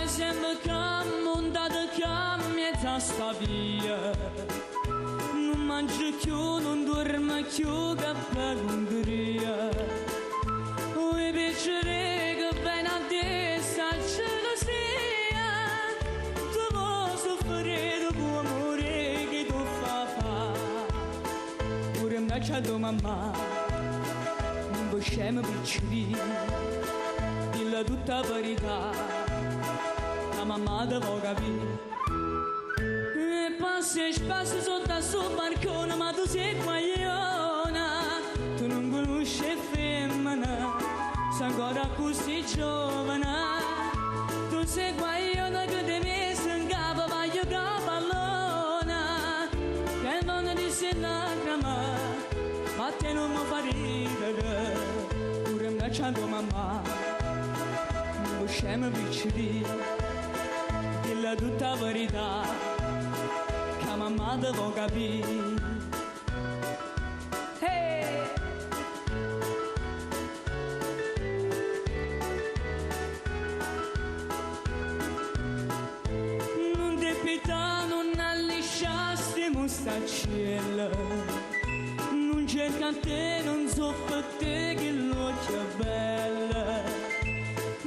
sembra cammondata mezza sta via. Non mangi più, non dormi più, che per l'Ungheria. Vuoi piacere che viene a destra, ce lo sia. Tu vuoi soffrire dopo amore che tu fa. Pure mi c'è tua mamma, non vuoi scemo piccoli. Dilla tutta la verità, la mamma te può capire. E passi e spassi sotto al suo balcone, ma tu sei guagliona. Tu non conosci femmina, sei ancora così giovane. Tu sei guagliona che ti metti in capo, voglio pallona. Che il mondo ti si lacrima, ma te non mi fa ridere. Pure mi c'è tua mamma, scema piccoli, dilla tutta la verità, che la mamma te può capire. Hey! Non ti pita, non allisciasti mustaccella, non cerca a te, non so per te che l'occhio è bella.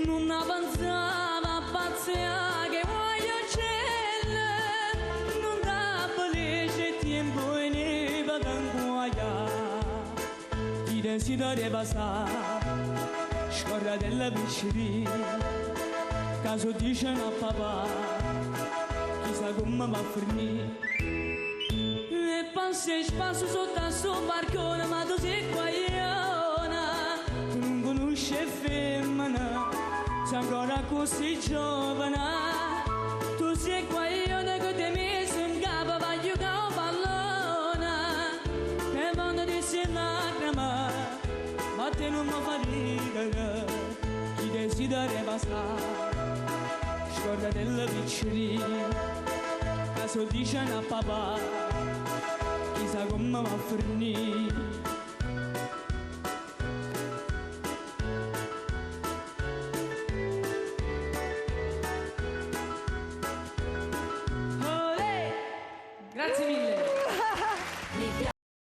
Non avanzava pazzia che voglio celle, non dava legge tempo e ne va d'anguaia. Ti desideri passare, scorda della piccina, caso dice a papà, chissà come va a finire. E passi e spasso sotto al suo balcone, ma tu sei guagliona, tu non conosci femmina. Sei ancora così giovane, tu sei guaglione che ti metti in capo, voglio che ho pallona. Che quando ti si lacrima, ma te non mi fa ridere. Chi desidera passare, scorda della piccina, caso dice a papà, chissà come va a finire.